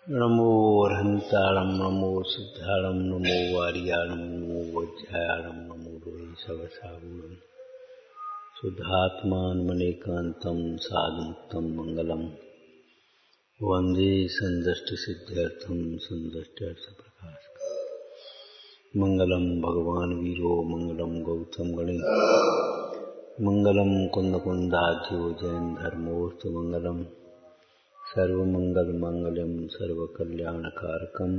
नमो अर्हन्ताणं नमो सिद्धाणं नमो वारियाणं नमो वज्रायाणं नमो रोहि सवसागुणं शुद्धात्मानमनेकान्तं साधुमुक्तं मङ्गलं वन्दे सन्दष्टसिद्ध्यर्थं सन्दष्ट्यर्थप्रकाशकं मङ्गलं भगवान् वीरो मङ्गलं गौतम गणेश मङ्गलं कुन्दकुन्दाध्यो जैन धर्मोऽस्तु मङ्गलं सर्वमङ्गलमाङ्गल्यं सर्वकल्याणकारकं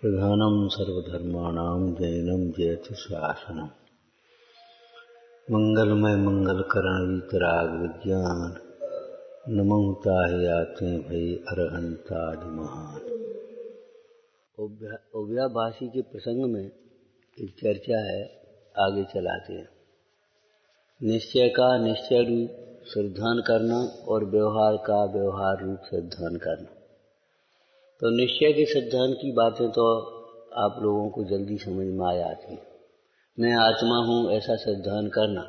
प्रधानं सर्वधर्माणां जैनं जयतु शासनं मंगलमय मंगलकरण वितराग विज्ञान नमो ताहि आते भई अरहंतादि महान। ओव्याभाषी के प्रसंग में एक चर्चा है, आगे चलाते हैं। निश्चय का निश्चय रूप सिद्धांत करना और व्यवहार का व्यवहार रूप सिद्धांत करना। तो निश्चय के सिद्धांत की बातें तो आप लोगों को जल्दी समझ में आ जाती है। मैं आत्मा हूँ ऐसा सिद्धांत करना,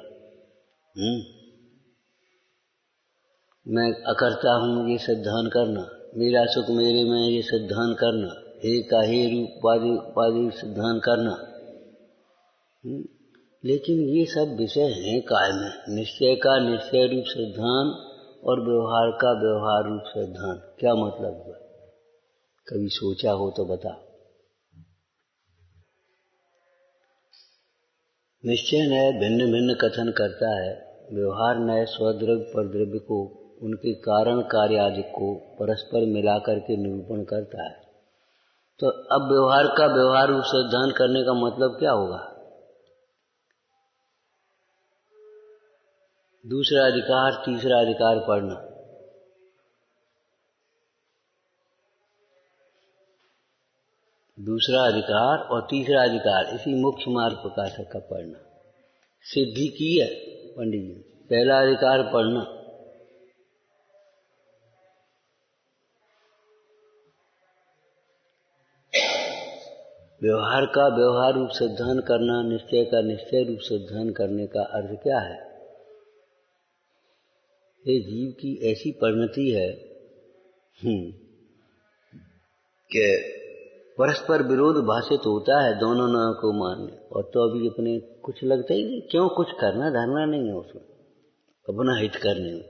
मैं अकर्ता हूँ ये सिद्धांत करना, मेरा सुख मेरे में ये सिद्धांत करना, हे का हे रूप उपाधि सिद्धांत करना। लेकिन ये सब विषय हैं काय में? निश्चय का निश्चय रूप सिद्धांत और व्यवहार का व्यवहार रूप सिद्धांत, क्या मतलब हुआ? कभी सोचा हो तो बता। निश्चय न्याय भिन्न भिन्न कथन करता है, व्यवहार न्याय स्वद्रव्य परद्रव्य को, उनके कारण कार्य आदि को परस्पर मिलाकर के निरूपण करता है। तो अब व्यवहार का व्यवहार रूप सिद्धांत करने का मतलब क्या होगा? दूसरा अधिकार तीसरा अधिकार पढ़ना। दूसरा अधिकार और तीसरा अधिकार, इसी मुख्य मार्ग प्रकाशक का पढ़ना। सिद्धि की है पंडित जी, पहला अधिकार पढ़ना। व्यवहार का व्यवहार रूप सिद्धांत करना, निश्चय का निश्चय रूप सिद्धांत करने का अर्थ क्या है? ये जीव की ऐसी परिणति है कि परस्पर विरोध भाषित होता है दोनों नाव को मारने, और तो अभी अपने कुछ लगता ही नहीं, क्यों कुछ करना धरना नहीं है उसमें, अपना हित करने में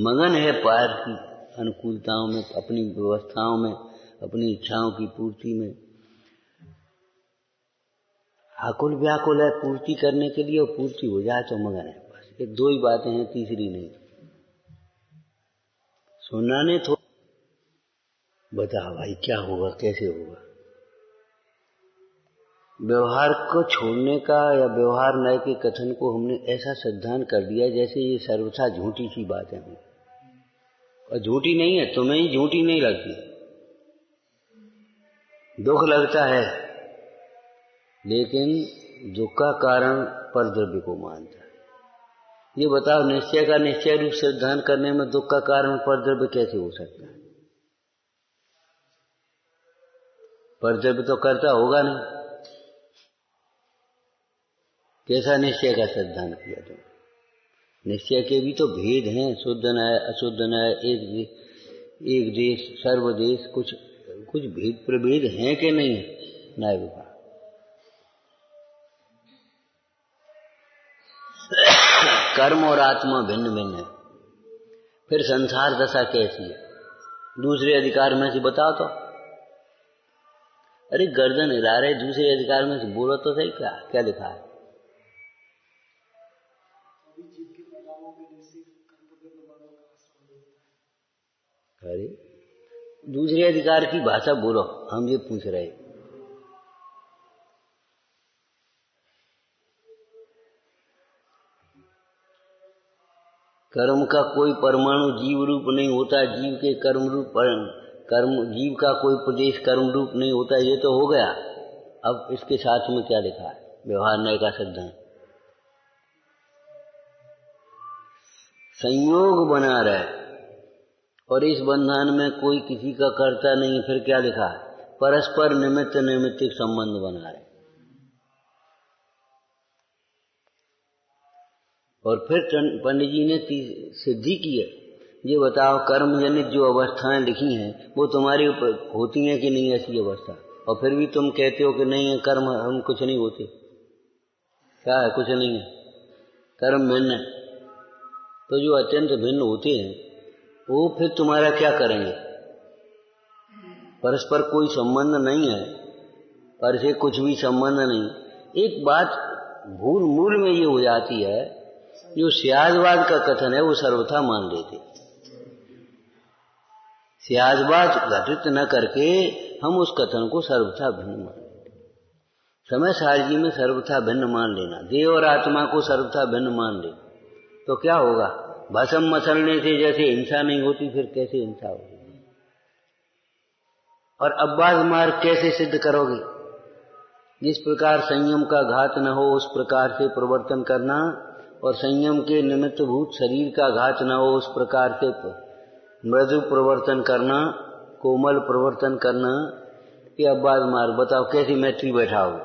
मगन है, पार की अनुकूलताओं में, अपनी व्यवस्थाओं में, अपनी इच्छाओं की पूर्ति में आकुल व्याकुल है पूर्ति करने के लिए, और पूर्ति हो जाए तो मगन है। बस ये दो ही बातें हैं, तीसरी नहीं। सुनना ने तो बता भाई क्या होगा, कैसे होगा? व्यवहार को छोड़ने का या व्यवहार न्याय के कथन को हमने ऐसा सिद्धांत कर दिया जैसे ये सर्वथा झूठी सी बातें हों, और झूठी नहीं है, तुम्हें ही झूठी नहीं लगती, दुख लगता है, लेकिन दुख का कारण परद्रव्य को मानता है। ये बताओ, निश्चय का निश्चय रूप सिद्धांत करने में दुख का कारण परद्रव्य कैसे हो सकता है? परद्रव्य तो करता होगा नहीं। कैसा निश्चय का सिद्धांत किया तुम? निश्चय के भी तो भेद हैं, शुद्ध न्याय अशुद्ध न्याय, एक देश सर्वदेश, कुछ भेद प्रभेद हैं कि नहीं है न्याय विभाग? कर्म और आत्मा भिन्न भिन्न है। फिर संसार दशा कैसी है? दूसरे अधिकार में से बताओ तो। अरे गर्दन हिला रहे, दूसरे अधिकार में से बोलो तो सही, क्या लिखा है? अरे दूसरे अधिकार की भाषा बोलो, हम ये पूछ रहे। कर्म का कोई परमाणु जीव रूप नहीं होता, जीव के कर्म रूप जीव का कोई प्रदेश कर्म रूप नहीं होता, ये तो हो गया। अब इसके साथ में क्या लिखा है? व्यवहार न्याय का सिद्धांत संयोग बना रहे, और इस बंधन में कोई किसी का कर्ता नहीं। फिर क्या लिखा है? परस्पर निमित्त नैमित्तिक संबंध बना रहे। और फिर पंडित जी ने सिद्धि की है, ये बताओ कर्म जनित जो अवस्थाएं लिखी हैं वो तुम्हारी ऊपर होती हैं कि नहीं ऐसी अवस्था? और फिर भी तुम कहते हो कि नहीं है कर्म, हम कुछ नहीं होते। क्या है? कुछ नहीं है, कर्म भिन्न है। तो जो अत्यंत भिन्न होते हैं वो फिर तुम्हारा क्या करेंगे? परस्पर कोई संबंध नहीं है, पर से कुछ भी संबंध नहीं। एक बात भूल मूल में ये हो जाती है, जो स्यादवाद का कथन है वो सर्वथा मान लेते। स्यादवाद घटित न करके हम उस कथन को सर्वथा भिन्न मान लेते। समय सारजी में सर्वथा भिन्न मान लेना, देह और आत्मा को सर्वथा भिन्न मान ले तो क्या होगा? भस्म मसलने से जैसे हिंसा नहीं होती, फिर कैसे हिंसा होगी? और अब्बास मार्ग कैसे सिद्ध करोगे? जिस प्रकार संयम का घात न हो उस प्रकार से प्रवर्तन करना, और संयम के निमित्त भूत शरीर का घात न हो उस प्रकार से मृदु प्रवर्तन करना, कोमल प्रवर्तन करना, ये अब्बास मार्ग। बताओ कैसी मैत्री बैठाओगे?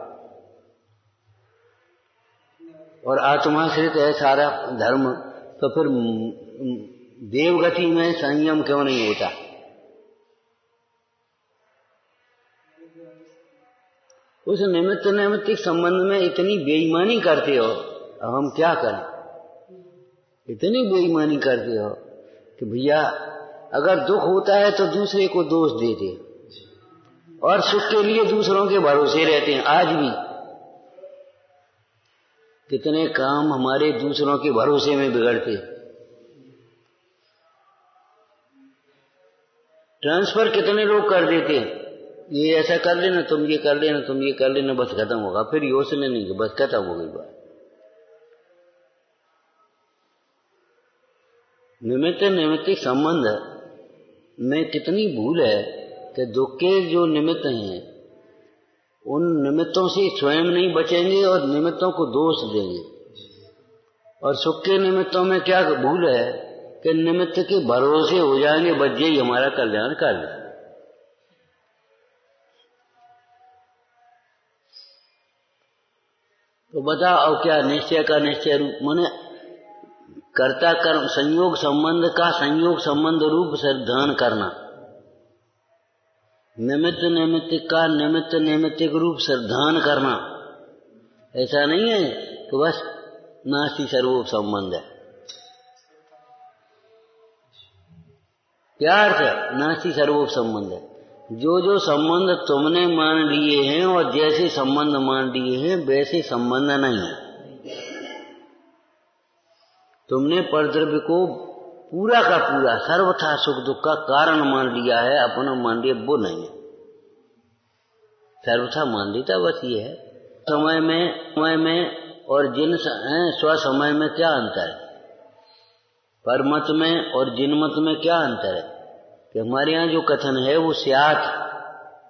और आत्माश्रित है सारा धर्म, तो फिर देवगति में संयम क्यों नहीं होता? उस निमित्त नैमित्तिक संबंध में इतनी बेईमानी करते हो, अब हम क्या करें? इतनी बेईमानी करते हो कि भैया अगर दुख होता है तो दूसरे को दोष देते, और सुख के लिए दूसरों के भरोसे रहते हैं। आज भी कितने काम हमारे दूसरों के भरोसे में बिगड़ते। ट्रांसफर कितने लोग कर देते हैं, ये ऐसा कर लेना, तुम ये कर लेना, तुम ये कर लेना, बस खत्म होगा। फिर योजना नहीं, बस खत्म हो गई बात। निमित्त नैमित्तिक संबंध में कितनी भूल है कि दुख के जो निमित्त हैं उन निमित्तों से स्वयं नहीं बचेंगे और निमित्तों को दोष देंगे। और सुख के निमित्तों में क्या भूल है कि निमित्त के भरोसे हो जाएंगे, बच जाइए हमारा कल्याण कर लें। तो बताओ अब क्या निश्चय का निश्चय रूप, माने कर्ता कर्म संयोग संबंध का संयोग संबंध रूप सिद्धांत करना, निमित्त नैमित्तिक का निमित्त नैमित्तिक रूप सिद्धांत करना। ऐसा नहीं है कि बस नास्ति सर्वोप संबंध है। क्या अर्थ है नास्ति सर्वोप संबंध है? जो जो संबंध तुमने मान लिए हैं और जैसे संबंध मान लिए हैं वैसे संबंध नहीं है। तुमने परद्रव्य को पूरा का पूरा सर्वथा सुख दुख का कारण मान लिया है, अपना मान लिया, वो नहीं है। सर्वथा मान लेता बस ये है। समय में और जिन स्वसमय में क्या अंतर है? परमत में और जिनमत में क्या अंतर है? कि हमारे यहाँ जो कथन है वो स्यात्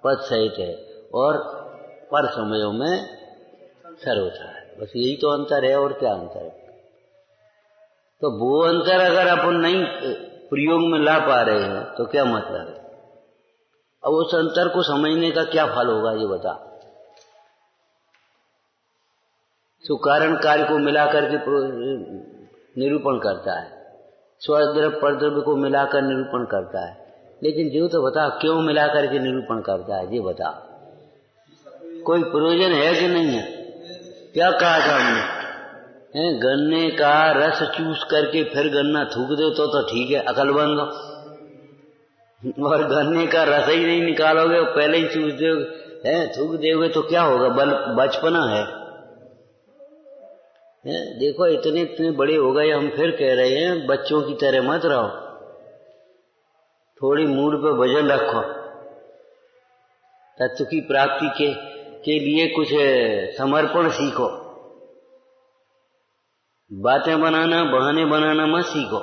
पद सहित है और पर समयों में सर्वथा है। बस यही तो अंतर है, और क्या अंतर है? तो वो अंतर अगर अपन नहीं प्रयोग में ला पा रहे हैं तो क्या मतलब है? अब उस अंतर को समझने का क्या फल होगा ये बता। सो कारण कार्य को मिलाकर के निरूपण करता है, स्वद्रव्य परद्रव्य को मिलाकर निरूपण करता है, लेकिन जो तो बता क्यों मिलाकर के निरूपण करता है ये बता। कोई प्रयोजन है कि नहीं है? क्या कहा था हमने? गन्ने का रस चूस करके फिर गन्ना थूक दे तो ठीक है, अकलमंद हो। और गन्ने का रस ही नहीं निकालोगे और पहले ही चूस दोगे, थूक दोगे तो क्या होगा? बचपना है। देखो इतने इतने बड़े हो गए, हम फिर कह रहे हैं बच्चों की तरह मत रहो, थोड़ी मूड पे वजन रखो, तत्व की प्राप्ति के लिए कुछ समर्पण सीखो। बातें बनाना, बहाने बनाना मत सीखो।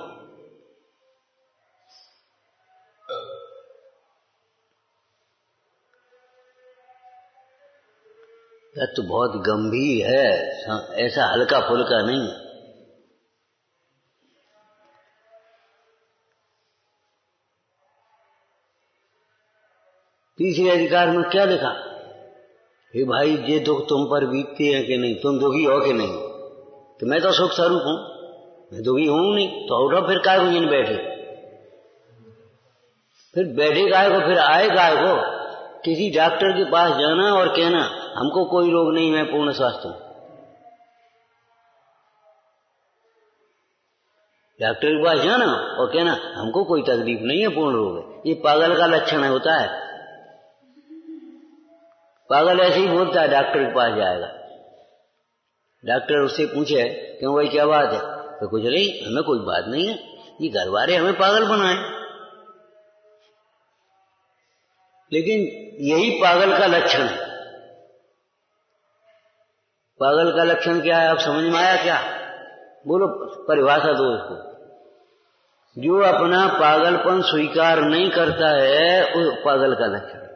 तत्व बहुत गंभीर है, ऐसा हल्का फुल्का नहीं है। तीसरे अधिकार में क्या लिखा? हे भाई, ये दुख तुम पर बीतते हैं कि नहीं? तुम दुखी हो कि नहीं? तो मैं तो सुख स्वरूप हूं, मैं दुखी हूं नहीं, तो उठो फिर काय को जिन बैठे। फिर बैठे गाय को, फिर आए गाय को। किसी डॉक्टर के पास जाना और कहना हमको कोई रोग नहीं, मैं पूर्ण स्वस्थ हूं। डॉक्टर के पास जाना और कहना हमको कोई तकलीफ नहीं है, पूर्ण रोग है, ये पागल का लक्षण है, होता है। पागल ऐसे ही बोलता है, डॉक्टर के पास जाएगा। डॉक्टर उससे पूछे क्यों भाई क्या बात है, तो कुछ नहीं, हमें कोई बात नहीं है, ये घर वाले हमें पागल बनाए। लेकिन यही पागल का लक्षण है। पागल का लक्षण क्या है, आप समझ में आया क्या? बोलो, परिभाषा दो इसको। जो अपना पागलपन स्वीकार नहीं करता है वो पागल का लक्षण।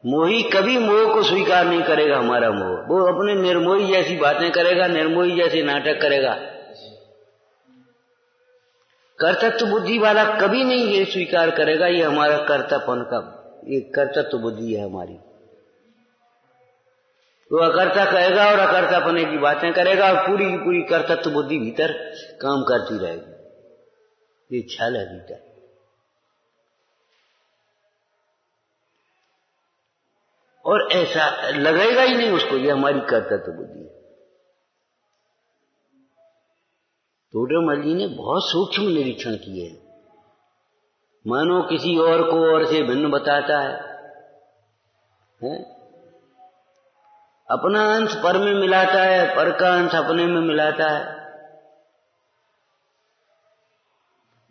मोही कभी मोह को स्वीकार नहीं करेगा, हमारा मोह। वो अपने निर्मोही जैसी बातें करेगा, निर्मोही जैसे नाटक करेगा। कर्तृत्व बुद्धि वाला कभी नहीं ये स्वीकार करेगा ये हमारा कर्तापन का, ये कर्तृत्व बुद्धि है हमारी। वो अकर्ता कहेगा और अकर्तापने की बातें करेगा और पूरी की पूरी कर्तृत्व बुद्धि भीतर काम करती रहेगी। ये छल है भीतर। और ऐसा लगेगा ही नहीं उसको, ये हमारी कर्तृत्व बुद्धि है। टोडरमल जी ने बहुत सूक्ष्म निरीक्षण किए हैं। मानो किसी और को और से भिन्न बताता है? अपना अंश पर में मिलाता है, पर का अंश अपने में मिलाता है।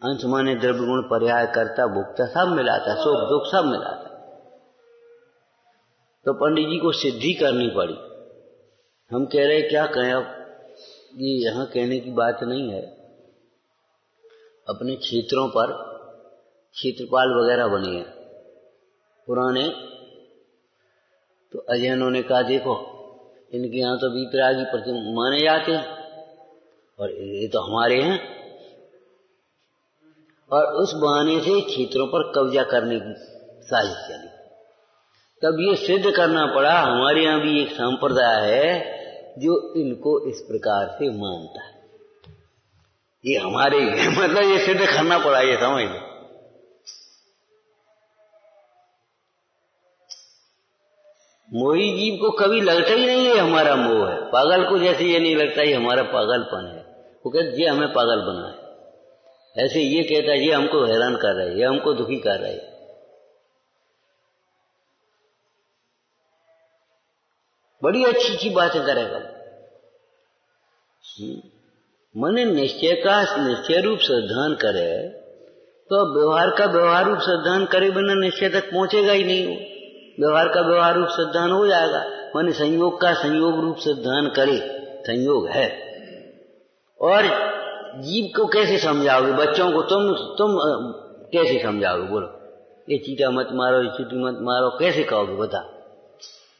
अंश माने द्रव्य गुण पर्याय कर्ता भोक्ता सब मिलाता है, सुख दुख सब मिलाता है। तो पंडित जी को सिद्धि करनी पड़ी। हम कह रहे क्या कहें, अब ये यहां कहने की बात नहीं है। अपने क्षेत्रों पर क्षेत्रपाल वगैरह बने हैं पुराने, तो अजैनों ने कहा देखो इनके यहाँ तो वीतरागी प्रतिमा माने जाते हैं और ये तो हमारे हैं, और उस बहाने से क्षेत्रों पर कब्जा करने की साजिश चली। तब ये सिद्ध करना पड़ा हमारे यहाँ भी एक संप्रदाय है जो इनको इस प्रकार से मानता है, ये हमारे ही है। मतलब ये सिद्ध करना पड़ा, ये समझ लो। मोही जीव को कभी लगता ही नहीं है हमारा मोह है। पागल को जैसे ये नहीं लगता ये हमारा पागलपन है। वो कहते ये हमें पागल बना है, ऐसे ये कहता है ये हमको हैरान कर रहा है, ये हमको दुखी कर रहा है। बड़ी अच्छी अच्छी बातें करेगा। मन निश्चय का निश्चय रूप श्रद्धान करे तो व्यवहार का व्यवहार रूप श्रद्धान करे बिना निश्चय तक पहुंचेगा ही नहीं। वो व्यवहार का व्यवहार रूप श्रद्धान हो जाएगा। मन संयोग का संयोग रूप श्रद्धान करे, संयोग है। और जीव को कैसे समझाओगे? बच्चों को तुम कैसे समझाओगे? बोलो, ये चीटा मत मारो, ये चीटी मत मारो, कैसे कहोगे? बता।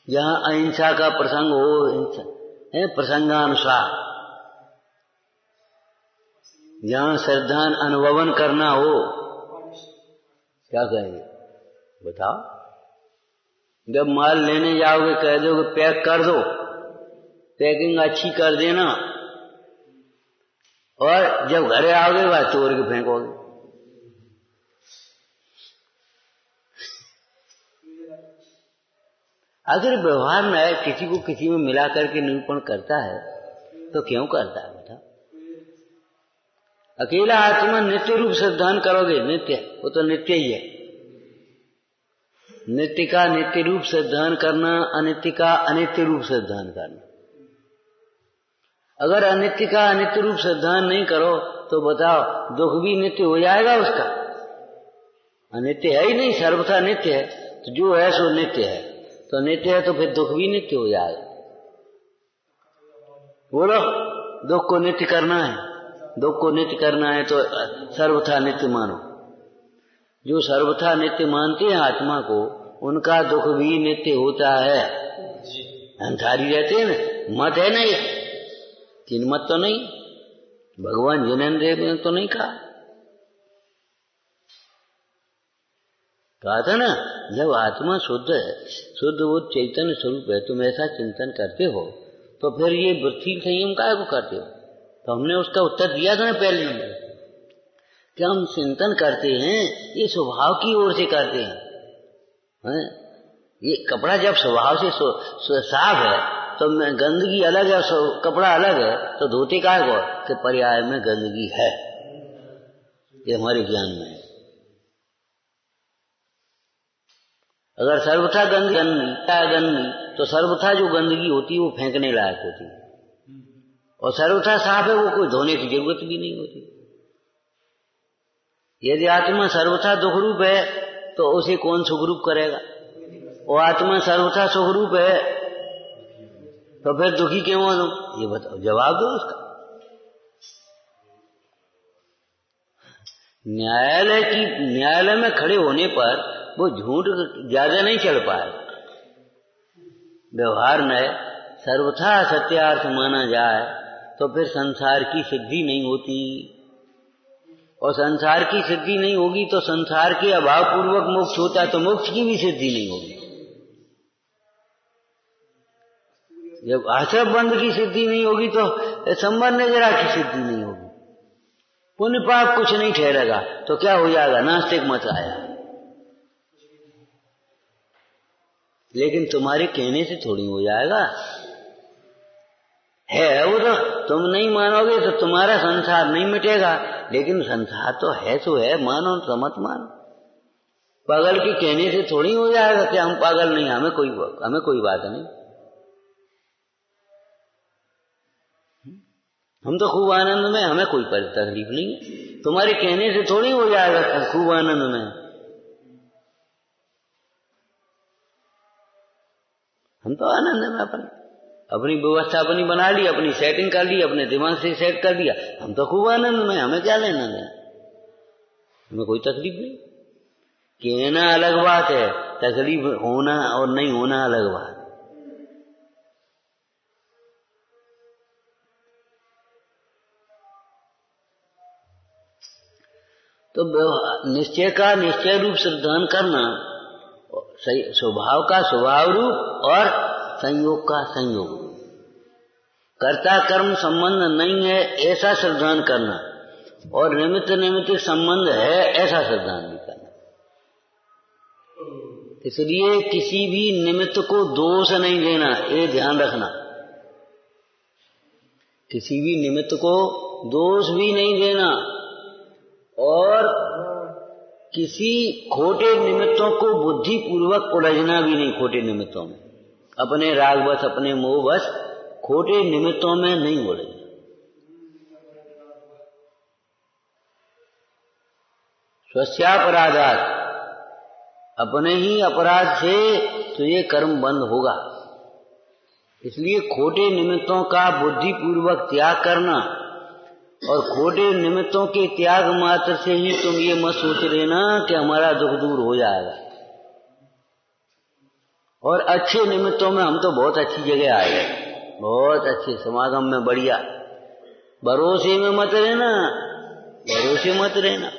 जहां अहिंसा का प्रसंग हो, प्रसंगानुसार, जहां श्रद्धान अनुभवन करना हो, क्या कहेंगे? बताओ। जब माल लेने जाओगे कह दोगे पैक कर दो, पैकिंग अच्छी कर देना, और जब घरे आओगे वह तोड़ के फेंकोगे। अगर व्यवहार न है, किसी को किसी में मिला करके निरूपण करता है तो क्यों करता है? बता। अकेला आत्मा नित्य रूप श्रद्धान करोगे, नित्य, वो तो नित्य ही है। नित्य का नित्य रूप श्रद्धान करना, अनित्य का अनित्य रूप श्रद्धान करना। अगर अनित्य का अनित्य रूप श्रद्धान नहीं करो तो बताओ दुख भी नित्य हो जाएगा उसका? अनित्य है ही नहीं, सर्वथा नित्य है। तो जो है सो नित्य है, तो नित्य है तो फिर दुख भी नित्य हो जाएगा। बोलो, दुख को नित्य करना है, दुख को नित्य करना है तो सर्वथा नित्य मानो। जो सर्वथा नित्य मानते हैं आत्मा को, उनका दुख भी नित्य होता है। अंधारी रहते हैं ना, मत है नहीं, तीन मत तो नहीं, भगवान जिनेन्द्र ने तो नहीं कहा था ना, जब आत्मा शुद्ध है, शुद्ध वो चैतन्य स्वरूप है, तुम ऐसा चिंतन करते हो तो फिर ये वृत्ति संयम काहे को करते हो? तो हमने उसका उत्तर दिया था ना पहले नंबर, क्या हम चिंतन करते हैं? ये स्वभाव की ओर से करते हैं। ये कपड़ा जब स्वभाव से साफ है तो गंदगी अलग है, कपड़ा अलग है, तो धोते का है कि पर्याय में गंदगी है। ये हमारे ज्ञान में है। अगर सर्वथा गंदगी तो सर्वथा जो गंदगी होती है वो फेंकने लायक होती है, और सर्वथा साफ है वो कोई धोने की जरूरत भी नहीं होती। यदि आत्मा सर्वथा दुख रूप है तो उसे कौन सुखरूप करेगा? वो आत्मा सर्वथा सुखरूप है तो फिर दुखी क्यों हो तुम? ये बताओ, जवाब दो उसका। न्यायालय में खड़े होने पर वो झूठ ज्यादा नहीं चल पाए। व्यवहार में सर्वथा सत्यार्थ माना जाए तो फिर संसार की सिद्धि नहीं होती, और संसार की सिद्धि नहीं होगी तो संसार के अभाव पूर्वक मोक्ष होता है, तो मोक्ष की भी सिद्धि नहीं होगी। जब आश्रम बंध की सिद्धि नहीं होगी तो संबंध नजरा की सिद्धि नहीं होगी। पुण्य पाप कुछ नहीं ठहरेगा तो क्या हो जाएगा? नास्तिक मत आया। लेकिन तुम्हारे कहने से थोड़ी हो जाएगा। है वो तो तुम नहीं मानोगे तो तुम्हारा संसार नहीं मिटेगा, लेकिन संसार तो है, मानो तो मत मानो। पागल के कहने से थोड़ी हो जाएगा कि हम पागल नहीं, हमें कोई बात नहीं, हम तो खूब आनंद में, हमें कोई तकलीफ नहीं है। तुम्हारे कहने से थोड़ी हो जाएगा खूब आनंद में। हम तो आनंद में अपनी व्यवस्था अपनी बना ली, अपनी सेटिंग कर ली, अपने दिमाग से सेट कर दिया, हम तो खूब आनंद में, हमें क्या लेना देना, हमें कोई तकलीफ नहीं। कहना अलग बात है, तकलीफ होना और नहीं होना अलग बात। तो निश्चय का निश्चय रूप श्रद्धान करना, स्वभाव का स्वभाव रूप और संयोग का संयोग, कर्ता कर्म संबंध नहीं है ऐसा श्रद्धान करना, और निमित्त संबंध है ऐसा श्रद्धान भी करना। इसलिए किसी भी निमित्त को दोष नहीं देना, ये ध्यान रखना। किसी भी निमित्त को दोष भी नहीं देना, और किसी खोटे निमित्तों को बुद्धि पूर्वक उलझना भी नहीं। खोटे निमित्तों में, अपने रागवश, अपने मोहवश खोटे निमित्तों में नहीं उलझना। स्वस्यापराधात्, अपने ही अपराध से तो ये कर्म बंद होगा। इसलिए खोटे निमित्तों का बुद्धि पूर्वक त्याग करना, और खोटे निमित्तों के त्याग मात्र से ही तुम ये मत सोच लेना कि हमारा दुख दूर हो जाएगा। और अच्छे निमित्तों में हम तो बहुत अच्छी जगह आए गए, बहुत अच्छे समागम में, बढ़िया। भरोसे में मत रहना, भरोसे मत रहना।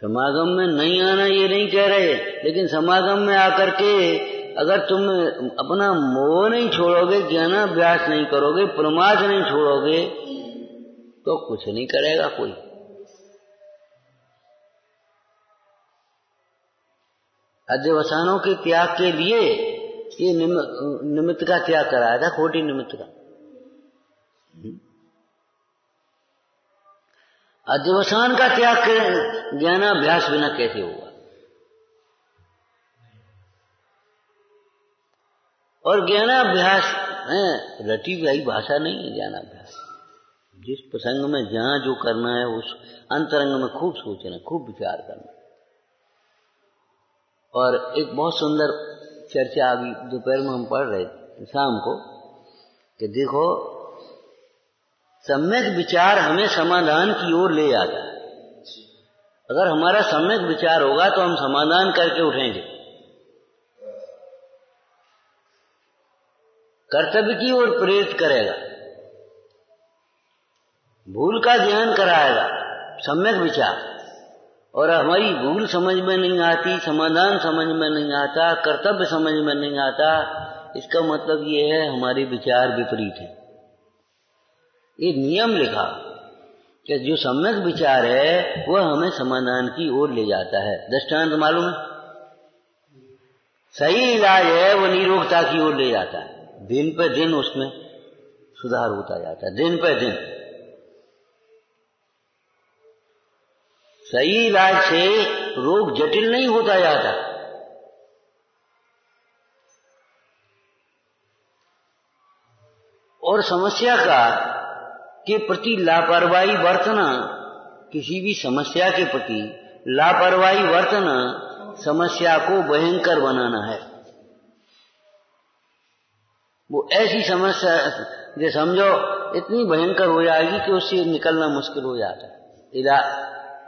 समागम में नहीं आना ये नहीं कह रहे, लेकिन समागम में आकर के अगर तुम अपना मोह नहीं छोड़ोगे, ज्ञानाभ्यास नहीं करोगे, प्रमाद नहीं छोड़ोगे, तो कुछ नहीं करेगा कोई। अध्यवसानों के त्याग के लिए ये निमित्त का त्याग कराया था, खोटी निमित्त का। अध्यवसान का त्याग ज्ञानाभ्यास बिना कैसे होगा? और ज्ञानाभ्यास रटी गई भाषा नहीं है। ज्ञानाभ्यास जिस प्रसंग में जहां जो करना है उस अंतरंग में खूब सोचना, खूब विचार करना। और एक बहुत सुंदर चर्चा अभी दोपहर में हम पढ़ रहे थे शाम को, कि देखो सम्यक विचार हमें समाधान की ओर ले जाता है। अगर हमारा सम्यक विचार होगा तो हम समाधान करके उठेंगे, कर्तव्य की ओर प्रेरित करेगा, भूल का ज्ञान कराएगा सम्यक विचार। और हमारी भूल समझ में नहीं आती, समाधान समझ में नहीं आता, कर्तव्य समझ में नहीं आता, इसका मतलब ये है हमारे विचार विपरीत है। ये नियम लिखा कि जो सम्यक विचार है वह हमें समाधान की ओर ले जाता है। दृष्टांत मालूम है? सही इलाज है वो निरोगता की ओर ले जाता है। दिन पे दिन उसमें सुधार होता जाता है, दिन पे दिन। सही इलाज से रोग जटिल नहीं होता जाता। और समस्या का के प्रति लापरवाही बरतना, किसी भी समस्या के प्रति लापरवाही बरतना समस्या को भयंकर बनाना है। वो ऐसी समस्या जो समझो इतनी भयंकर हो जाएगी कि उससे निकलना मुश्किल हो जाता है।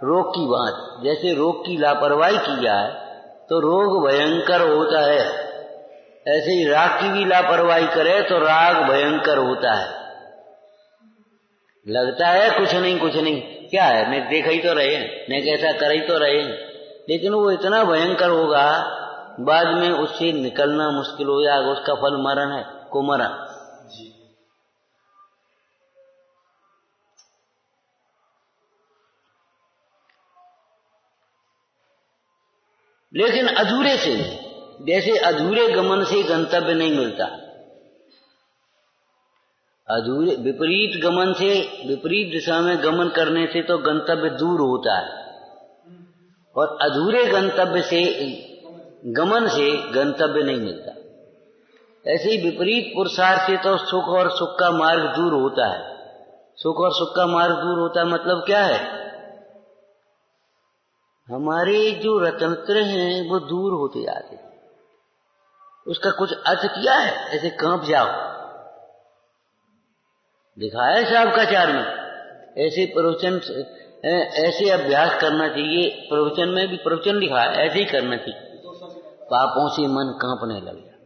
रोग की बात, जैसे रोग की लापरवाही की जाए तो रोग भयंकर होता है, ऐसे ही राग की भी लापरवाही करे तो राग भयंकर होता है। लगता है कुछ नहीं, क्या है, मैं देखा ही तो रहे हैं, मैं कैसा कर ही तो रहे हैं, लेकिन वो इतना भयंकर होगा बाद में उससे निकलना मुश्किल हो जाएगा। उसका फल मरण है, कुमरण। लेकिन अधूरे से नहीं, जैसे अधूरे गमन से गंतव्य नहीं मिलता। अधूरे विपरीत गमन से, विपरीत दिशा में गमन करने से तो गंतव्य दूर होता है, और अधूरे गंतव्य से गमन से गंतव्य नहीं मिलता। ऐसे ही विपरीत पुरुषार्थ से तो सुख और सुख का मार्ग दूर होता है। सुख और सुख का मार्ग दूर होता है मतलब क्या है? हमारे जो रत्नत्र हैं वो दूर होते जाते हैं। उसका कुछ अर्थ किया है? ऐसे कांप जाओ, दिखाया साहब का चार में, ऐसे प्रवचन, ऐसे अभ्यास करना चाहिए। प्रवचन में भी प्रवचन लिखा है, ऐसे ही करना चाहिए। पापों से मन कांपने लग जाए,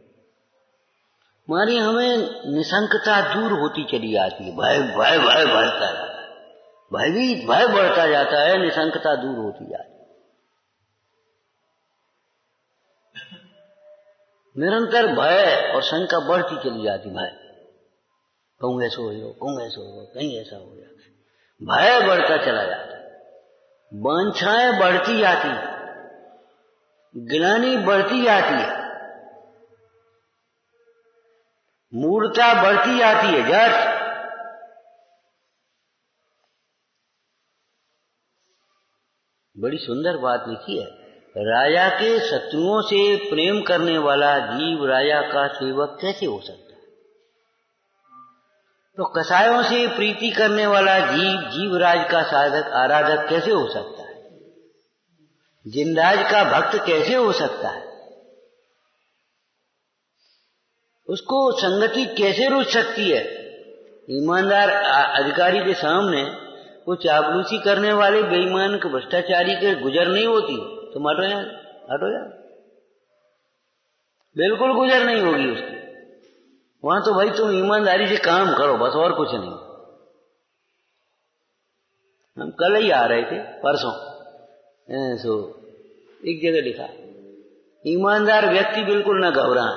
मारी हमें निशंकता दूर होती चली जाती है। भय भय भय बढ़ता जाता है, भयभीत भय बढ़ता जाता है, निशंकता दूर होती जाती है। निरंतर भय और शंका बढ़ती चली जाती। भय, कहूँ ऐसा हो जाओ, कहूँ ऐसा हो जाओ, कहीं ऐसा हो जाए, भय बढ़ता चला जाता है। वांछाएं बढ़ती जाती, ग्लानि बढ़ती जाती है, मूर्छा बढ़ती जाती है। जड़ बड़ी सुंदर बात लिखी है, राजा के शत्रुओं से प्रेम करने वाला जीव राजा का सेवक कैसे हो सकता है? तो कसायों से प्रीति करने वाला जीव जीवराज का साधक आराधक कैसे हो सकता है? जिनराज का भक्त कैसे हो सकता है? उसको संगति कैसे रुच सकती है? ईमानदार अधिकारी के सामने वो चापलूसी करने वाले बेईमान के भ्रष्टाचारी के गुजर नहीं होती। तुम हटो यार, हटो यार, बिल्कुल गुजर नहीं होगी उसकी। वहां तो भाई तुम ईमानदारी से काम करो बस, और कुछ नहीं। हम कल ही आ रहे थे, परसों, सो एक जगह लिखा, ईमानदार व्यक्ति बिल्कुल ना घबराए,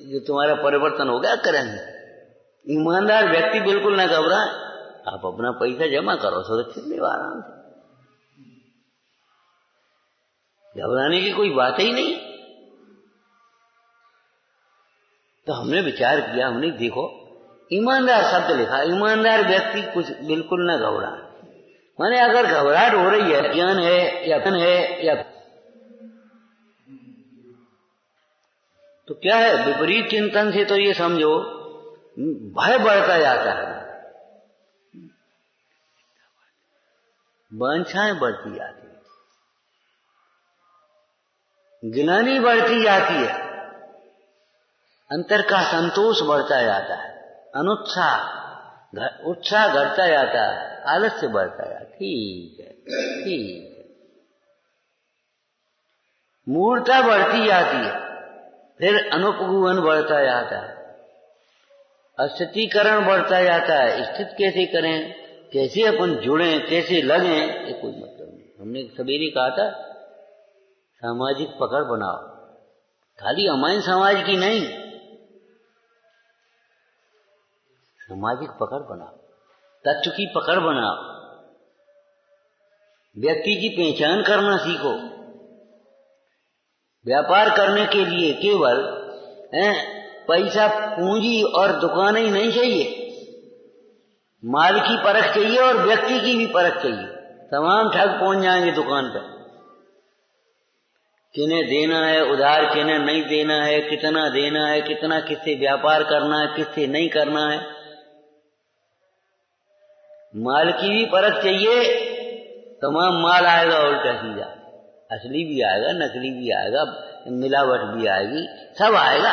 जो तुम्हारा परिवर्तन हो गया करेंगे। ईमानदार व्यक्ति बिल्कुल ना घबराए, आप अपना पैसा जमा करो सुरक्षित ले आराम से, घबराने की कोई बात ही नहीं। तो हमने विचार किया, हमने देखो ईमानदार शब्द लिखा, ईमानदार व्यक्ति कुछ बिल्कुल ना घबराए। माने अगर घबराहट हो रही है, ज्ञान है या धन है या, तो क्या है, विपरीत चिंतन से तो ये समझो भय बढ़ता जाता है, वांछाएं बढ़ती जाती है, ग्लानि बढ़ती जाती है, अंतर का संतोष बढ़ता जाता है, अनुत्साह उत्साह घटता जाता है, आलस्य बढ़ता जाता है। ठीक है, ठीक है। मूर्छा बढ़ती जाती है, फिर अनुपगुहन बढ़ता जाता है, अस्थितीकरण बढ़ता जाता है। स्थित कैसे करें, कैसे अपन जुड़ें, कैसे लगें, ये कोई मतलब नहीं। हमने सवेरे कहा था सामाजिक पकड़ बनाओ, खाली हमारे समाज की नहीं, सामाजिक पकड़ बनाओ। तत्व की पकड़ बनाओ, व्यक्ति की पहचान करना सीखो। व्यापार करने के लिए केवल पैसा, पूंजी और दुकानें ही नहीं चाहिए, माल की परख चाहिए और व्यक्ति की भी परख चाहिए। तमाम ठग पहुंच जाएंगे दुकान पर, किन्हें देना है उधार, किन्हें नहीं देना है, कितना देना है, कितना किससे व्यापार करना है, किससे नहीं करना है। माल की भी परख चाहिए, तमाम माल आएगा उल्टा सीधा, असली भी आएगा, नकली भी आएगा, मिलावट भी आएगी, सब आएगा,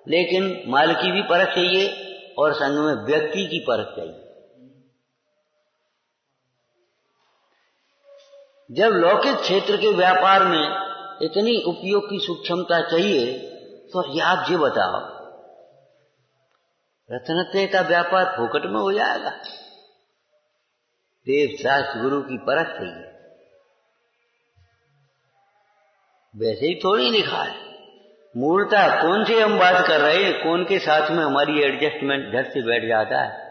लेकिन माल की भी परख चाहिए और संग में व्यक्ति की परख चाहिए। जब लौकिक क्षेत्र के व्यापार में इतनी उपयोग की सूक्ष्मता चाहिए, तो आप ये बताओ, रत्नत्रय का व्यापार फोकट में हो जाएगा? देव शास्त्र गुरु की परख चाहिए। वैसे ही थोड़ी लिखा है। मूलतः कौन से हम बात कर रहे हैं, कौन के साथ में हमारी एडजस्टमेंट झट से बैठ जाता है,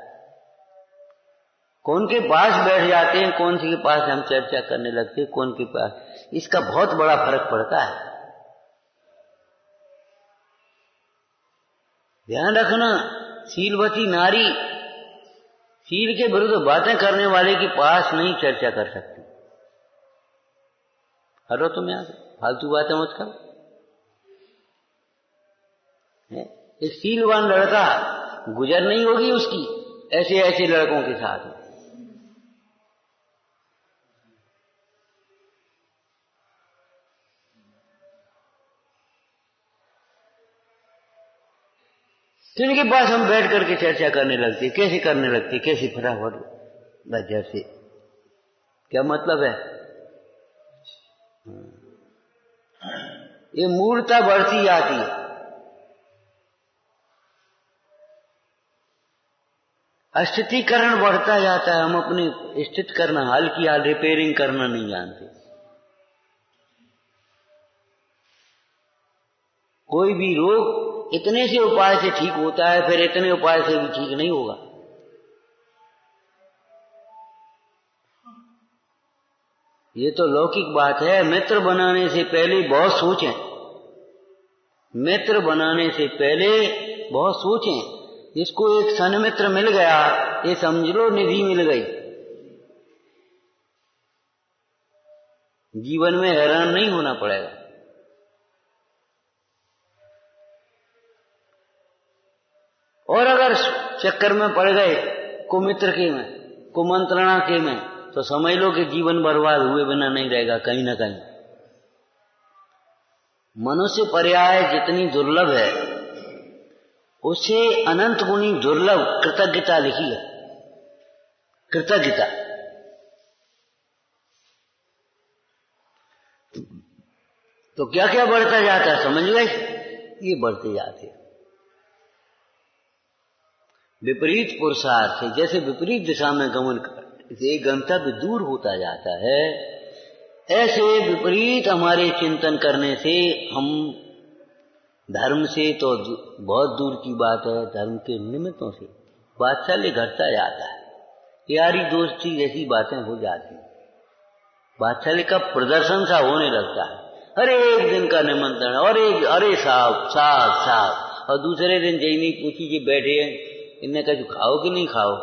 कौन के पास बैठ जाते हैं, कौन से के पास हम चर्चा करने लगते हैं, कौन के पास, इसका बहुत बड़ा फर्क पड़ता है। ध्यान रखना, शीलवती नारी शील के विरुद्ध बातें करने वाले के पास नहीं चर्चा कर सकती। हटो तुम यहां से, फालतू बातें मत करो। एक शीलवान लड़का गुजर नहीं होगी उसकी ऐसे ऐसे लड़कों के साथ। जिनके पास हम बैठ करके चर्चा करने लगते, कैसे करने लगते, कैसे फटाफट बच्चा से, क्या मतलब है? ये मूर्ता बढ़ती जाती है, अस्थितीकरण बढ़ता जाता है। हम अपनी स्थित करना, हाल की हाल रिपेयरिंग करना नहीं जानते। कोई भी रोग इतने से उपाय से ठीक होता है, फिर इतने उपाय से भी ठीक नहीं होगा। ये तो लौकिक बात है। मित्र बनाने से पहले बहुत सोचें, मित्र बनाने से पहले बहुत सोचें। जिसको एक सन्मित्र मिल गया, ये समझ लो निधि मिल गई, जीवन में हैरान नहीं होना पड़ेगा। और अगर चक्कर में पड़ गए कुमित्र के में, कुमंत्रणा के में, तो समझ लो कि जीवन बर्बाद हुए बिना नहीं रहेगा कहीं ना कहीं। मनुष्य पर्याय जितनी दुर्लभ है, उससे अनंत गुणी दुर्लभ कृतज्ञता लिखी है। कृतज्ञता तो क्या क्या बढ़ता जाता है, समझ गए? ये बढ़ते जाते हैं विपरीत पुरुषार्थ से। जैसे विपरीत दिशा में गमन से गंतव्य दूर होता जाता है, ऐसे विपरीत हमारे चिंतन करने से हम धर्म से तो बहुत दूर की बात है, धर्म के निमित्तों से वात्सल्य घटता जाता है, यारी दोस्ती जैसी बातें हो जाती, वात्सल्य का प्रदर्शन सा होने लगता है। अरे एक दिन का निमंत्रण, और एक अरे साहब साहब साहब, और दूसरे दिन जय नहीं पूछी कि बैठे इनने कहा खाओ कि नहीं खाओ।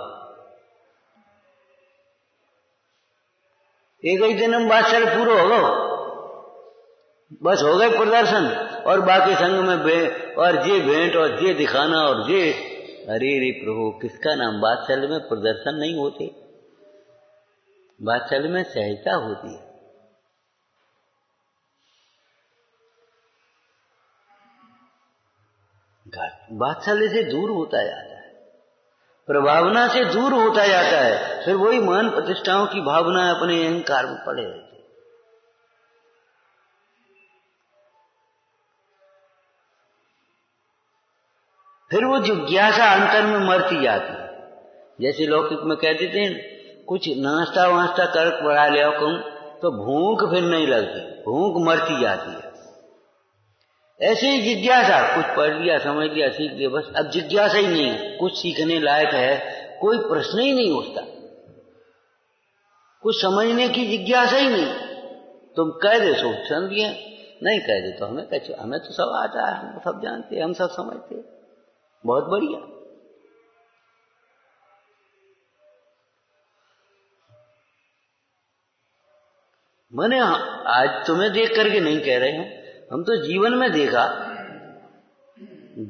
एक ही दिन हम वात्सल्य पूरा हो गए, बस हो गए प्रदर्शन, और बाकी संग में और ये भेंट और ये दिखाना और ये। अरे रे प्रभु, किसका नाम? वात्सल्य में प्रदर्शन नहीं होते, वात्सल्य में सहजता होती है। वात्सल्य से दूर होता जाता है, प्रभावना से दूर होता जाता है, फिर वही मान प्रतिष्ठाओं की भावना अपने अहंकार में पड़े रहती। फिर वो जिज्ञासा अंतर में मरती जाती है। जैसे लौकिक में कह देते हैं, कुछ नाश्ता वास्ता कर बढ़ा लिया कहूं तो भूख फिर नहीं लगती, भूख मरती जाती है। ऐसे ही जिज्ञासा, कुछ पढ़ लिया, समझ लिया, सीख लिया, बस अब जिज्ञासा ही नहीं है, कुछ सीखने लायक है, कोई प्रश्न ही नहीं उठता, कुछ समझने की जिज्ञासा ही नहीं। तुम कह दे सो समझिए, नहीं कह दे तो हमें तो सब आता है, हम सब जानते हैं, हम सब समझते हैं, बहुत बढ़िया। मैंने आज तुम्हें देख करके नहीं कह रहे हैं, हम तो जीवन में देखा,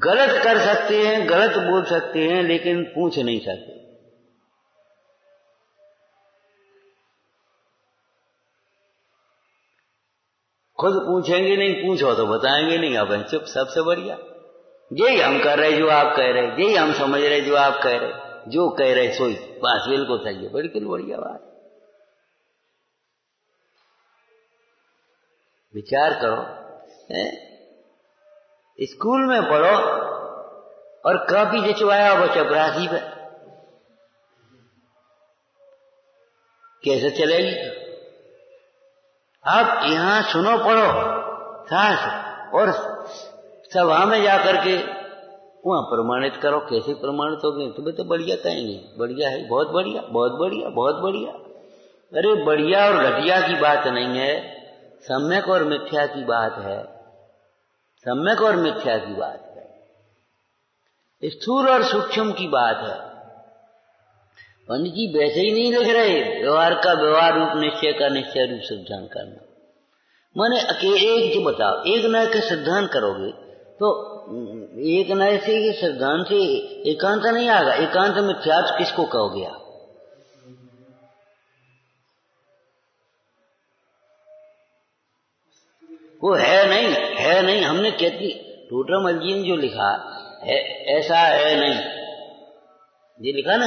गलत कर सकते हैं, गलत बोल सकते हैं, लेकिन पूछ नहीं सकते। खुद पूछेंगे नहीं, पूछो तो बताएंगे नहीं, अब चुप, सबसे बढ़िया। यही हम कर रहे जो आप कह रहे, यही हम समझ रहे जो आप कह रहे, जो कह रहे सोई बस बिल्कुल सही है, बिल्कुल बढ़िया बात। विचार करो, स्कूल में पढ़ो और कॉपी जचवाया वो चपरासी पे, कैसे चलेगी? आप यहां सुनो पढ़ो सास, और सभा में जाकर के वहां प्रमाणित करो। कैसे प्रमाणित होगे? तुम्हें तो बढ़िया कहेंगे, बढ़िया है, बहुत बढ़िया, बहुत बढ़िया, बहुत बढ़िया। अरे बढ़िया और घटिया की बात नहीं है, सम्यक और मिथ्या की बात है, सम्यक और मिथ्या की बात है, स्थूल और सूक्ष्म की बात है। पंडित जी वैसे ही नहीं लिख रहे, व्यवहार का व्यवहार रूप, निश्चय का निश्चय रूप सिद्धांत करना। माने एक जो बताओ, एक नए के सिद्धांत करोगे तो एक नए से सिद्धांत से एकांत नहीं आएगा। एकांत मिथ्यात्व किसको कहोगे आप? वो है नहीं, है नहीं। हमने कहती टोटरमल जी ने जो लिखा है, ऐसा है नहीं, ये लिखा ना,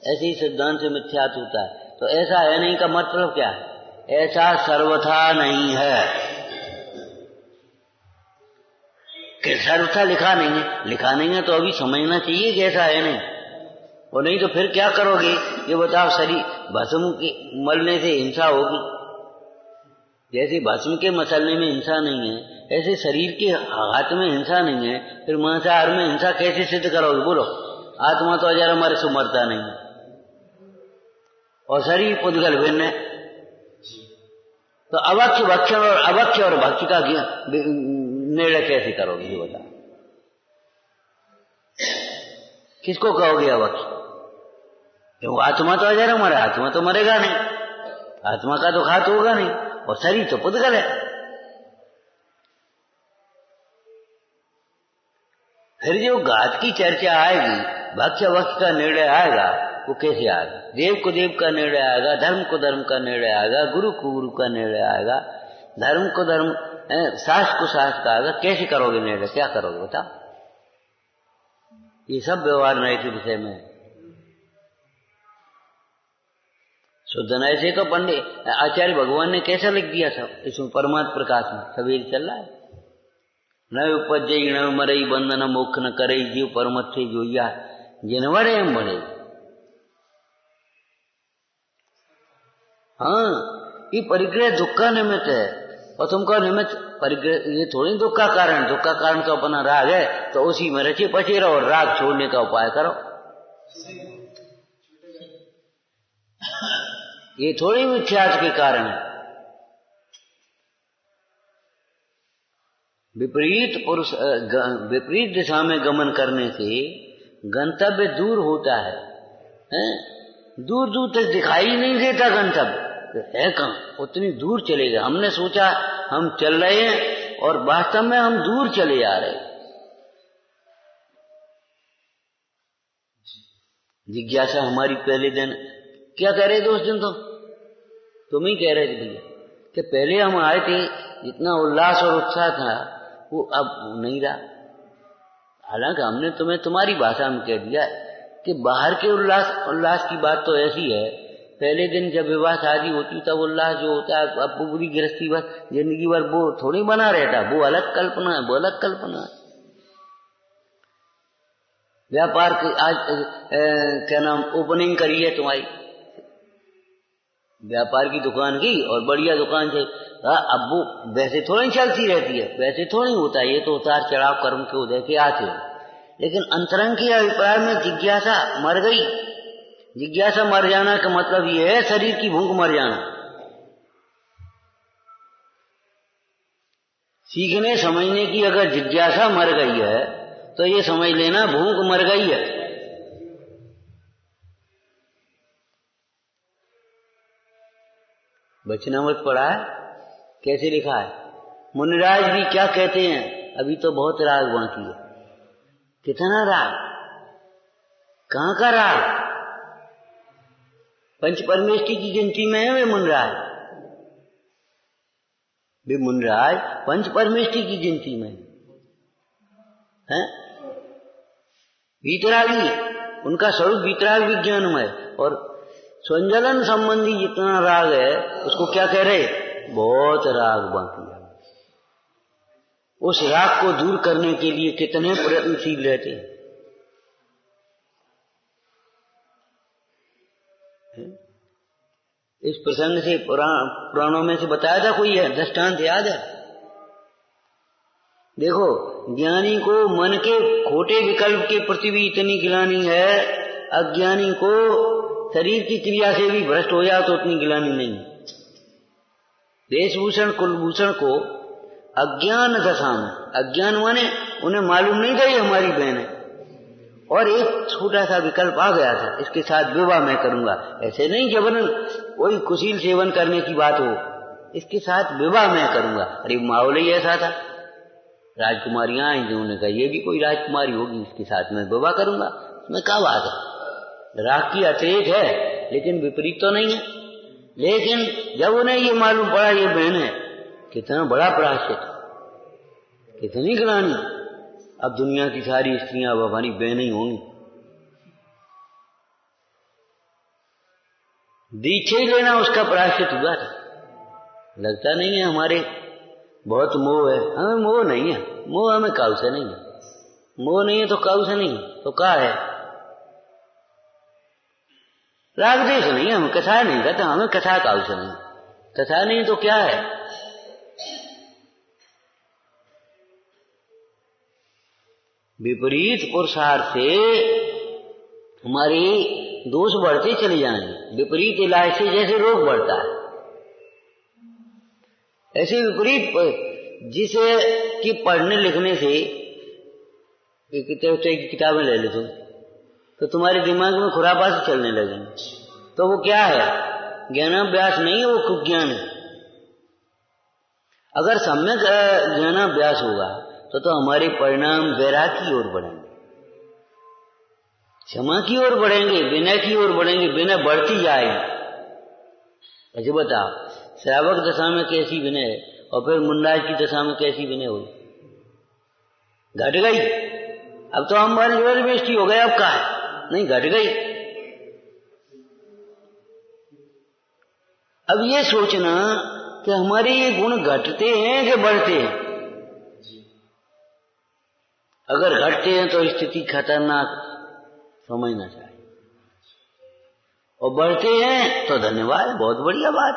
ऐसे ही सिद्धांत से मिथ्यात्व होता है। तो ऐसा है नहीं का मतलब क्या है? ऐसा सर्वथा नहीं है कि सर्वथा लिखा नहीं है। लिखा नहीं है तो अभी समझना चाहिए कि ऐसा है नहीं, और नहीं तो फिर क्या करोगे ये बताओ। शरीर भस्म के मलने से हिंसा होगी, जैसे भस्म के मसलने में हिंसा नहीं है, ऐसे शरीर के हाथ में हिंसा नहीं है, फिर मांसाहार में हिंसा कैसे सिद्ध करोगे? बोलो। आत्मा तो अजर अमर से मरता नहीं है, और शरीर पुद्गल भिन्न है, तो अवक्ष भक्षण और अवक्ष और भक्ष का निर्णय कैसे करोगे ये बताओ? किसको कहोगे अवक्ष? क्यों? आत्मा तो अजर अमर है, आत्मा तो मरेगा नहीं, आत्मा का तो घात होगा नहीं, और शरीर तो पुद्गल है। फिर जो घात की चर्चा आएगी, भक्ष अवक्ष का निर्णय आएगा, वो कैसे आएगा? देव को देव का निर्णय आएगा, धर्म को धर्म का निर्णय आएगा, गुरु को गुरु का निर्णय आएगा, धर्म को धर्म, शास्त्र को शास्त्र का आएगा। कैसे करोगे निर्णय? क्या करोगे बता? ये सब व्यवहार नए के विषय में। शुद्ध नए से तो पंडित आचार्य भगवान ने कैसा लिख दिया सब इसमें, परमात्म प्रकाश में सवेर चल रहा है। न उपजई न मरई बंधन मोक्ष न करई, जीव परमत से जोइया जिनवर एम बने। हाँ, ये परिग्रह दुख का निमित्त है, और तुमको निमित्त परिग्रह ये थोड़ी दुख का कारण। दुख का कारण तो अपना राग है, तो उसी में रचे पचे रहो और राग छोड़ने का उपाय करो। ये थोड़ी मिथ्यात्व के कारण है। विपरीत दिशा में गमन करने से गंतव्य दूर होता है, दूर दूर तक दिखाई नहीं देता गंतव्य है कहाँ, उतनी दूर चलेगा। हमने सोचा हम चल रहे हैं और वास्तव में हम दूर चले जा रहे हैं। जिज्ञासा हमारी पहले दिन क्या कह रहे थे उस दिन? तुम ही कह रहे थे भैया कि पहले हम आए थे, जितना उल्लास और उत्साह था वो अब नहीं रहा। हालांकि हमने तुम्हें तुम्हारी भाषा में कह दिया कि बाहर के उल्लास की बात तो ऐसी है, पहले दिन जब विवाह शादी होती तब उल्लास जो होता है, अब पूरी गृहस्थी भर जिंदगी भर वो थोड़ी बना रहता, वो अलग कल्पना है, वो अलग कल्पना है। व्यापार की आज क्या नाम ओपनिंग करी है तुम्हारी, व्यापार की दुकान की, और बढ़िया दुकान से अब वो वैसे थोड़ी चलती रहती है, वैसे थोड़ी होता है, ये तो उतार चढ़ाव कर्म के उदय के आते हैं। लेकिन अंतरंग के अभिप्राय में जिज्ञासा मर गई, जिज्ञासा मर जाना का मतलब ये है शरीर की भूख मर जाना। सीखने समझने की अगर जिज्ञासा मर गई है तो ये समझ लेना भूख मर गई है। वचनामृत पढ़ा है, कैसे लिखा है? मुनिराज भी क्या कहते हैं, अभी तो बहुत राग बाकी है। कितना राग, कहां का राग? पंच परमेष्टि की गिनती में है वे मुनिराज। वे मुनिराज पंच परमेष्टि की गिनती में है। वीतरागी है, उनका स्वरूप वीतराग विज्ञानमय। और स्वंजलन संबंधी जितना राग है उसको क्या कह रहे? बहुत राग बाकी है। उस राग को दूर करने के लिए कितने प्रयत्नशील रहते हैं। इस प्रसंग से पुराणों में से बताया था, कोई है दृष्टांत याद है? देखो, ज्ञानी को मन के खोटे विकल्प के प्रति भी इतनी गिलानी है, अज्ञानी को शरीर की क्रिया से भी भ्रष्ट हो जाए तो उतनी गिलानी नहीं। वेशभूषण कुलभूषण को अज्ञान दशा में, अज्ञान माने उन्हें मालूम नहीं था ये हमारी बहन है, और एक छोटा सा विकल्प आ गया था, इसके साथ विवाह मैं करूंगा। ऐसे नहीं जबरन कोई कुशील सेवन करने की बात हो, इसके साथ विवाह मैं करूंगा। अरे माहौल ही ऐसा था, राजकुमारियां आई थी, उन्होंने कहा ये भी कोई राजकुमारी होगी, इसके साथ मैं विवाह करूंगा। इसमें क्या बात है? राग की अतिरेक है लेकिन विपरीत तो नहीं है। लेकिन जब उन्हें ये मालूम पड़ा ये बहन है, कितना बड़ा प्रायश्चित, कितनी गिलानी। अब दुनिया की सारी स्त्रियां अब हमारी बहन ही होंगी। दीक्षा ही लेना उसका प्रायश्चित हुआ था। लगता नहीं है हमारे बहुत मोह है, हमें मोह नहीं है। मोह हमें काऊ से नहीं है। मोह नहीं है तो काऊ से नहीं है तो क्या है? राग देश नहीं है, हमें कथा नहीं कहते, हमें कथा काऊ से नहीं। कथा नहीं तो क्या है? विपरीत पुरुषार्थ से हमारी दोष बढ़ते चले जाएंगे। विपरीत इलाज से जैसे रोग बढ़ता है, ऐसे विपरीत जिसे कि पढ़ने लिखने से की किताबें ले लो तुम, तो तुम्हारे दिमाग में खुरापात चलने लगेंगे। तो वो क्या है? ज्ञानाभ्यास नहीं है, वो कुज्ञान है। अगर सम्यक ज्ञानाभ्यास होगा तो हमारे परिणाम वैराग की ओर बढ़ेंगे, क्षमा की ओर बढ़ेंगे, विनय की ओर बढ़ेंगे, विनय बढ़ती जाएगी। अच्छा बताओ, श्रावक दशा में कैसी विनय है और फिर मुंडाज की दशा में कैसी विनय हुई? घट गई। अब तो हम लेवल बेइज्जती हो गए, अब कहा है? नहीं, घट गई। अब ये सोचना कि हमारे ये गुण घटते हैं कि बढ़ते हैं। अगर घटते हैं तो स्थिति खतरनाक समझना चाहिए, और बढ़ते हैं तो धन्यवाद, बहुत बढ़िया बात।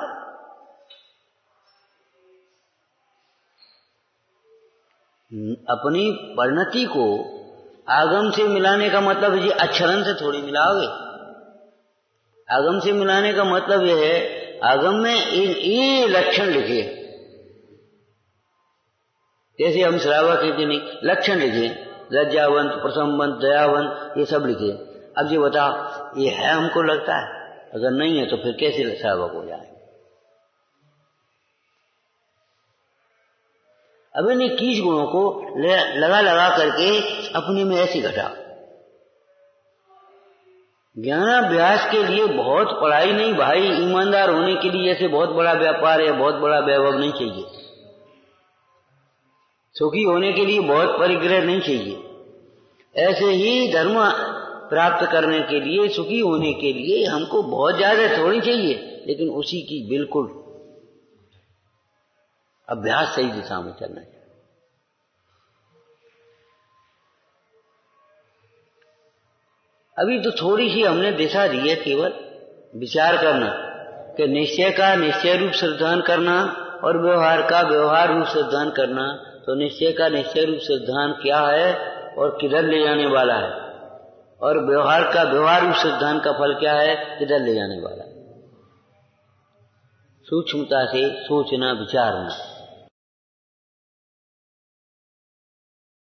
अपनी परिणति को आगम से मिलाने का मतलब ये अक्षरन से थोड़ी मिलाओगे। आगम से मिलाने का मतलब यह है, आगम में ये लक्षण लिखे, जैसे हम श्रावक के नहीं लक्षण लिखे, लज्जावंत, प्रसमवंत, दयावंत, ये सब लिखे। अब ये बताओ, ये है हमको लगता है? अगर नहीं है तो फिर कैसे श्रावक हो जाए? अब इन 21 गुणों को लगा लगा करके अपने में ऐसी घटा। ज्ञानाभ्यास के लिए बहुत पढ़ाई नहीं भाई, ईमानदार होने के लिए ऐसे बहुत बड़ा व्यापार है, बहुत बड़ा वैभव नहीं चाहिए। सुखी होने के लिए बहुत परिग्रह नहीं चाहिए। ऐसे ही धर्म प्राप्त करने के लिए, सुखी होने के लिए हमको बहुत ज्यादा थोड़ी चाहिए, लेकिन उसी की बिल्कुल अभ्यास सही दिशा में चलना चाहिए। अभी तो थोड़ी सी हमने दिशा दी है, केवल विचार करना कि निश्चय का निश्चय रूप सिद्धांत करना और व्यवहार का व्यवहार रूप सिद्धांत करना। तो निश्चय का निश्चय रूप सिद्धांत क्या है और किधर ले जाने वाला है, और व्यवहार का व्यवहार रूप सिद्धांत का फल क्या है? इधर ले जाने वाला। सूक्ष्मता से सोचना, विचारना।